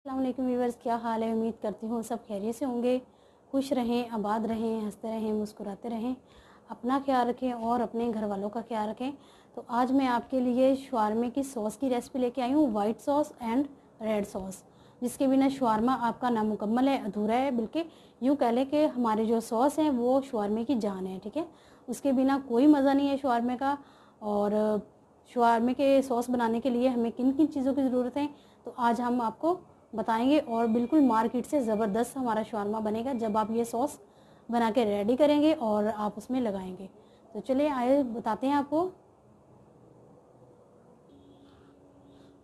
अस्सलाम वालेकुम व्यूअर्स, क्या हाल है। उम्मीद करती हूँ सब खैरियत से होंगे, खुश रहें, आबाद रहें, हंसते रहें, मुस्कुराते रहें, अपना ख्याल रखें और अपने घर वालों का ख्याल रखें। तो आज मैं आपके लिए शवारमे की सॉस की रेसिपी लेके आई हूँ, white sauce and red sauce, जिसके बिना शवारमा आपका नामुकम्मल है, अधूरा है। बल्कि यूँ कह लें कि हमारे जो सॉस हैं वो शवारमे की जान है, ठीक है। उसके बिना कोई मज़ा नहीं है शवारमे का। और शवारमे के सॉस बनाने के लिए हमें किन किन चीज़ों की ज़रूरत है, तो आज हम आपको बताएंगे। और बिल्कुल मार्केट से ज़बरदस्त हमारा शवारमा बनेगा जब आप ये सॉस बना के रेडी करेंगे और आप उसमें लगाएंगे। तो चलिए आइए बताते हैं आपको।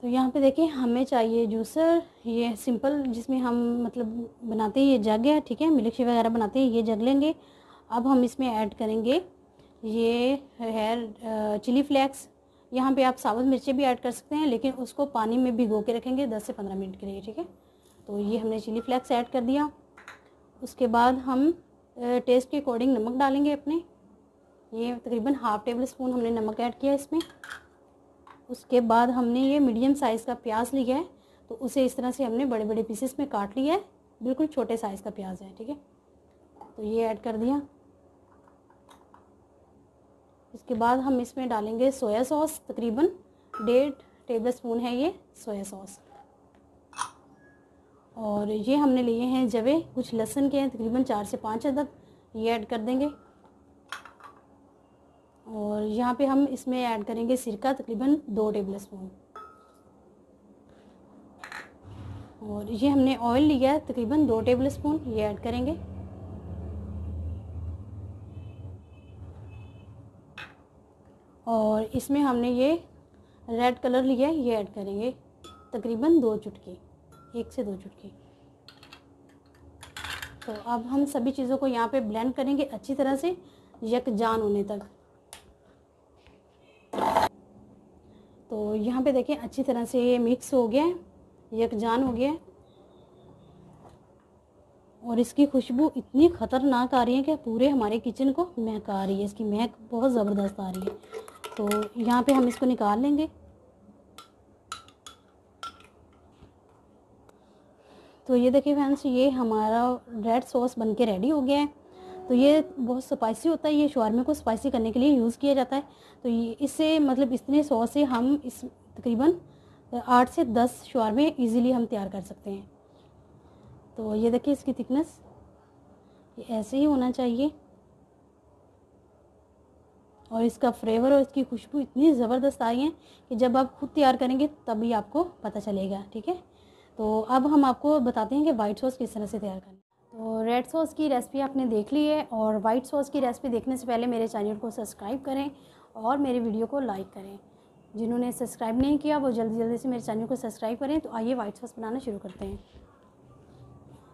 तो यहाँ पे देखिए, हमें चाहिए जूसर, ये सिंपल जिसमें हम मतलब बनाते हैं, ये जग है, ठीक है। मिल्क शेक वगैरह बनाते हैं, ये जग लेंगे। अब हम इसमें ऐड करेंगे, ये है चिली फ्लेक्स। यहाँ पे आप साबुत मिर्चें भी ऐड कर सकते हैं, लेकिन उसको पानी में भिगो के रखेंगे 10 से 15 मिनट के लिए, ठीक है। तो ये हमने चिली फ्लेक्स ऐड कर दिया। उसके बाद हम टेस्ट के अकॉर्डिंग नमक डालेंगे अपने, ये तकरीबन हाफ़ टेबल स्पून हमने नमक ऐड किया इसमें। उसके बाद हमने ये मीडियम साइज़ का प्याज लिया है, तो उसे इस तरह से हमने बड़े बड़े पीसेस में काट लिया है, बिल्कुल छोटे साइज़ का प्याज है, ठीक है। तो ये ऐड कर दिया। इसके बाद हम इसमें डालेंगे सोया सॉस, तकरीबन 1.5 टेबल स्पून है ये सोया सॉस। और ये हमने लिए हैं जवे, कुछ लहसुन के हैं तकरीबन 4 से 5 अदद, ये ऐड कर देंगे। और यहाँ पे हम इसमें ऐड करेंगे सिरका, तकरीबन 2 टेबल स्पून। और ये हमने ऑयल लिया है तकरीबन 2 टेबल स्पून, ये ऐड करेंगे। और इसमें हमने ये रेड कलर लिया है, ये ऐड करेंगे तकरीबन 2 चुटकी, 1 से 2 चुटकी। तो अब हम सभी चीज़ों को यहाँ पे ब्लेंड करेंगे अच्छी तरह से, यकजान होने तक। तो यहाँ पे देखें अच्छी तरह से ये मिक्स हो गया है, यकजान हो गया है। और इसकी खुशबू इतनी ख़तरनाक आ रही है कि पूरे हमारे किचन को महक आ रही है, इसकी महक बहुत ज़बरदस्त आ रही है। तो यहाँ पे हम इसको निकाल लेंगे। तो ये देखिए फ्रेंड्स, ये हमारा रेड सॉस बनके रेडी हो गया है। तो ये बहुत स्पाइसी होता है, ये शवारमे को स्पाइसी करने के लिए यूज़ किया जाता है। तो ये इससे मतलब इतने सॉस से हम इस तकरीबन 8 से 10 शवारमे इजीली हम तैयार कर सकते हैं। तो ये देखिए इसकी थिकनेस, ये ऐसे ही होना चाहिए। और इसका फ्लेवर और इसकी खुशबू इतनी ज़बरदस्त आई है कि जब आप खुद तैयार करेंगे तभी आपको पता चलेगा, ठीक है। तो अब हम आपको बताते हैं कि वाइट सॉस किस तरह से तैयार करना है। तो रेड सॉस की रेसिपी आपने देख ली है, और वाइट सॉस की रेसिपी देखने से पहले मेरे चैनल को सब्सक्राइब करें और मेरे वीडियो को लाइक करें। जिन्होंने सब्सक्राइब नहीं किया वो जल्दी जल्दी से मेरे चैनल को सब्सक्राइब करें। तो आइए वाइट सॉस बनाना शुरू करते हैं।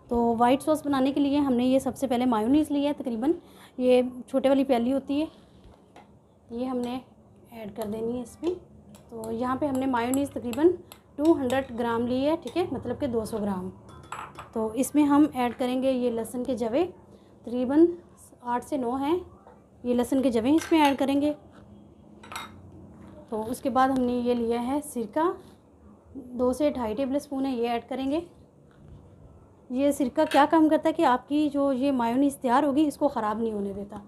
तो वाइट सॉस बनाने के लिए हमने ये सबसे पहले मायोनीज़ लिया है, तकरीबन ये छोटे वाली प्याली होती है, ये हमने ऐड कर देनी है इसमें। तो यहाँ पे हमने मायोनीज़ तकरीबन 200 ग्राम ली है, ठीक है, मतलब कि 200 ग्राम। तो इसमें हम ऐड करेंगे ये लहसुन के जवे, तकरीबन 8 से 9 हैं ये लहसुन के जवे इसमें ऐड करेंगे। तो उसके बाद हमने ये लिया है सिरका, 2 से 2.5 टेबल स्पून है, ये ऐड करेंगे। ये सिरका क्या काम करता है कि आपकी जो ये मायोनीज़ तैयार होगी इसको ख़राब नहीं होने देता।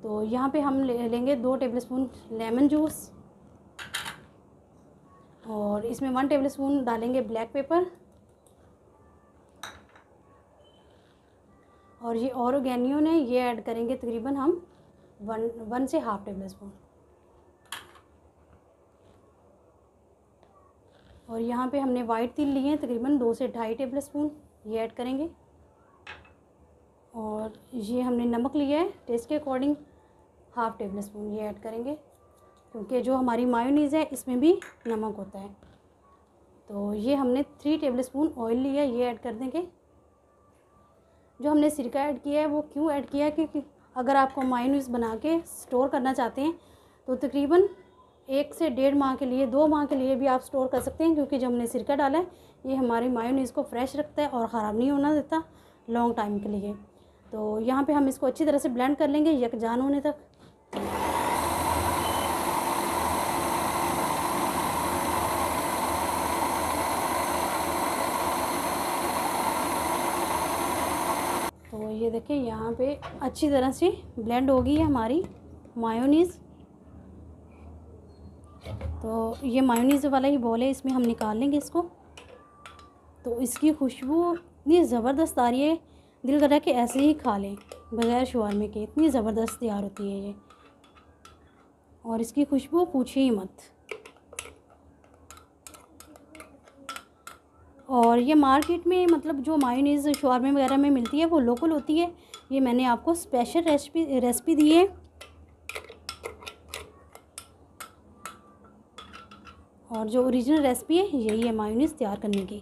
तो यहाँ पे हम लेंगे 2 टेबल स्पून लेमन जूस, और इसमें 1 टेबल स्पून डालेंगे ब्लैक पेपर, और ये ऑरिगेनो है, ये ऐड करेंगे तकरीबन हम 1 से हाफ़ टेबल स्पून। और यहाँ पे हमने वाइट तिल लिए हैं तकरीबन 2 से 2.5 टेबल स्पून, ये ऐड करेंगे। और ये हमने नमक लिया है टेस्ट के अकॉर्डिंग, हाफ़ टेबल स्पून, ये ऐड करेंगे, क्योंकि जो हमारी मायोनीज़ है इसमें भी नमक होता है। तो ये हमने 3 टेबल स्पून ऑयल लिया है, ये ऐड कर देंगे। जो हमने सिरका ऐड किया है वो क्यों ऐड किया है, क्योंकि अगर आपको मायोनीज़ बना के स्टोर करना चाहते हैं तो तकरीबन 1 से 1.5 माह के लिए, 2 माह के लिए भी आप स्टोर कर सकते हैं, क्योंकि जो हमने सिरका डाला है ये हमारी मायोनीज़ को फ्रेश रखता है और ख़राब नहीं होना देता लॉन्ग टाइम के लिए। तो यहाँ पे हम इसको अच्छी तरह से ब्लेंड कर लेंगे यकजान होने तक। ये देखिए यहाँ पे अच्छी तरह से ब्लेंड हो गई है हमारी मायोनीज़। तो ये मायोनीज़ वाला ही बॉल है, इसमें हम निकाल लेंगे इसको। तो इसकी खुशबू इतनी ज़बरदस्त आ रही है, दिल कर रहा है कि ऐसे ही खा लें बग़ैर शवारमे के, इतनी ज़बरदस्त तैयार होती है ये। और इसकी खुशबू पूछिए ही मत। और ये मार्केट में मतलब जो मायोनीज़ शवारमे वगैरह में मिलती है वो लोकल होती है, ये मैंने आपको स्पेशल रेसिपी दी है। और जो ओरिजिनल रेसिपी है यही है मायोनीज़ तैयार करने की।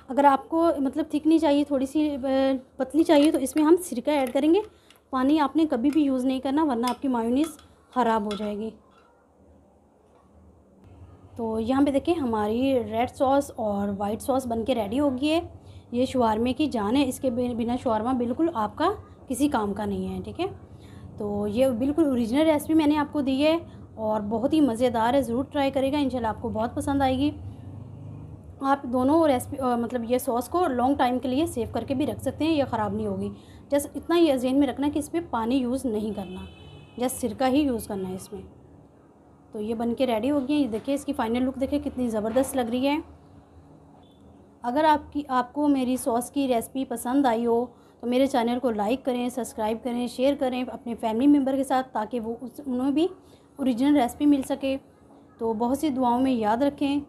अगर आपको मतलब थिक नहीं चाहिए, थोड़ी सी पतली चाहिए, तो इसमें हम सिरका ऐड करेंगे। पानी आपने कभी भी यूज़ नहीं करना, वरना आपकी मायोनीज़ ख़राब हो जाएगी। तो यहाँ पे देखिए हमारी रेड सॉस और वाइट सॉस बनके रेडी हो गई है। ये शवारमे की जान है, इसके बिना शवारमा बिल्कुल आपका किसी काम का नहीं है, ठीक है। तो ये बिल्कुल ओरिजिनल रेसिपी मैंने आपको दी है और बहुत ही मज़ेदार है, ज़रूर ट्राई करेगा, इंशाल्लाह आपको बहुत पसंद आएगी। आप दोनों रेसिपी मतलब ये सॉस को लॉन्ग टाइम के लिए सेव करके भी रख सकते हैं, ये ख़राब नहीं होगी। जस्ट इतना ही ज़हन में रखना कि इस पर पानी यूज़ नहीं करना, जस्ट सिरका ही यूज़ करना है इसमें। तो ये बन के रेडी हो गई है। ये देखिए इसकी फ़ाइनल लुक देखिए कितनी ज़बरदस्त लग रही है। अगर आपको मेरी सॉस की रेसिपी पसंद आई हो तो मेरे चैनल को लाइक करें, सब्सक्राइब करें, शेयर करें अपने फैमिली मेम्बर के साथ, ताकि वो उन्हें भी ओरिजिनल रेसिपी मिल सके। तो बहुत सी दुआओं में याद रखें।